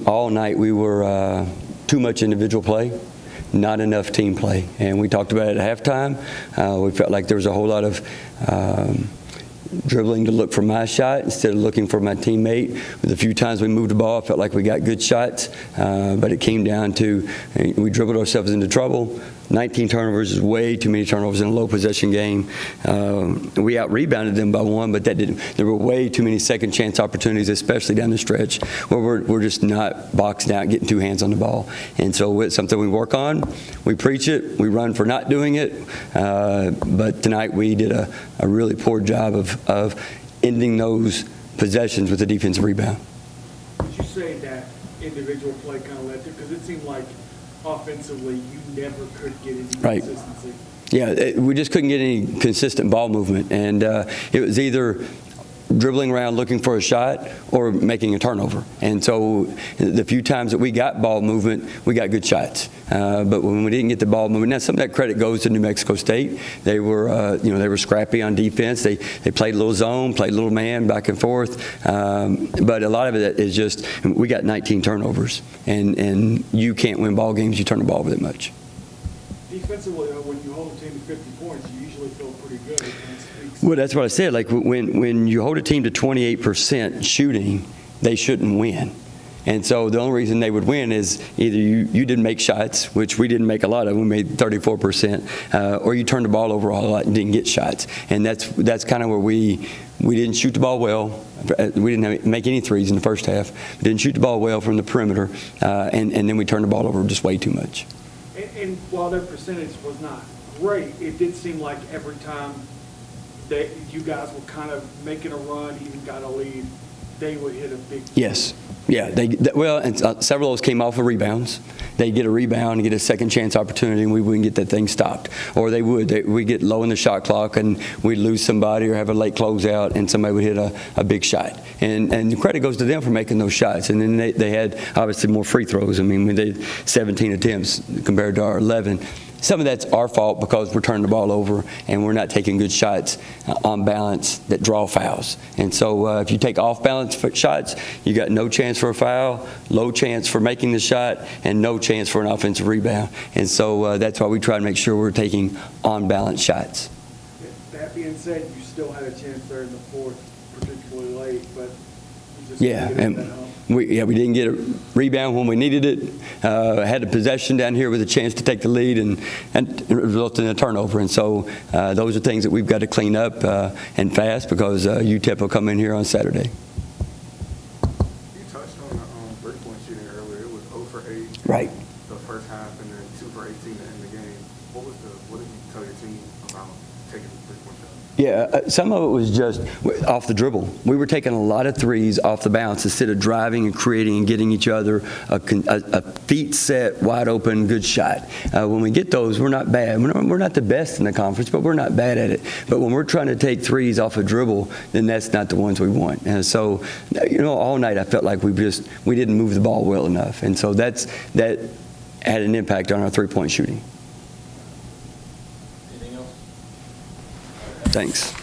all night we were too much individual play, not enough team play. And we talked about it at halftime. We felt like there was a whole lot of dribbling to look for my shot instead of looking for my teammate. With a few times we moved the ball, I felt like we got good shots, but it came down to we dribbled ourselves into trouble. 19 turnovers is way too many turnovers in a low possession game. We out-rebounded them by one, but there were way too many second chance opportunities, especially down the stretch, where we're just not boxed out, getting two hands on the ball. And so it's something we work on. We preach it. We run for not doing it. But tonight we did a really poor job of ending those possessions with a defensive rebound. Would you say that individual play kind of led to, because it seemed like offensively you never could get any consistency? Yeah, we just couldn't get any consistent ball movement, and it was either dribbling around looking for a shot or making a turnover. And so the few times that we got ball movement, we got good shots. But when we didn't get the ball movement, now some of that credit goes to New Mexico State. They were, they were scrappy on defense. They played a little zone, played a little man, back and forth. But a lot of it is just we got 19 turnovers, and you can't win ball games. You turn the ball over that much. Defensively, when you hold a team to 50 points, you usually feel pretty good. Well, that's what I said. Like when you hold a team to 28% shooting, they shouldn't win. And so the only reason they would win is either you didn't make shots, which we didn't make a lot of. We made 34%, or you turned the ball over a lot and didn't get shots. And that's kind of where we didn't shoot the ball well. We didn't make any threes in the first half. We didn't shoot the ball well from the perimeter, and then we turned the ball over just way too much. And while their percentage was not great, it did seem like every time that you guys were kind of making a run, even got a lead, they would hit a big three. Yes. Yeah. And several of those came off of rebounds. They'd get a rebound and get a second chance opportunity, and we wouldn't get that thing stopped. Or we'd get low in the shot clock, and we'd lose somebody or have a late closeout, and somebody would hit a big shot. And the credit goes to them for making those shots. And then they had, obviously, more free throws. I mean, they had 17 attempts compared to our 11. Some of that's our fault because we're turning the ball over and we're not taking good shots on balance that draw fouls. And so if you take off-balance shots, you got no chance for a foul, low chance for making the shot, and no chance for an offensive rebound. And so that's why we try to make sure we're taking on-balance shots. That being said, you still had a chance there in the fourth, particularly late, but you just we didn't get a rebound when we needed it. Had a possession down here with a chance to take the lead, and it resulted in a turnover. And so those are things that we've got to clean up and fast, because UTEP will come in here on Saturday. You touched on the three-point shooting earlier. It was 0 for 8. Right. The first half, and then 2 for 18 to end the game. What did you tell your team about taking the three-point shot? Yeah, some of it was just off the dribble. We were taking a lot of threes off the bounce instead of driving and creating and getting each other a feet set, wide open, good shot. When we get those, we're not bad. We're not the best in the conference, but we're not bad at it. But when we're trying to take threes off a dribble, then that's not the ones we want. And so, all night I felt like we didn't move the ball well enough. And so that had an impact on our three-point shooting. Anything else? Thanks.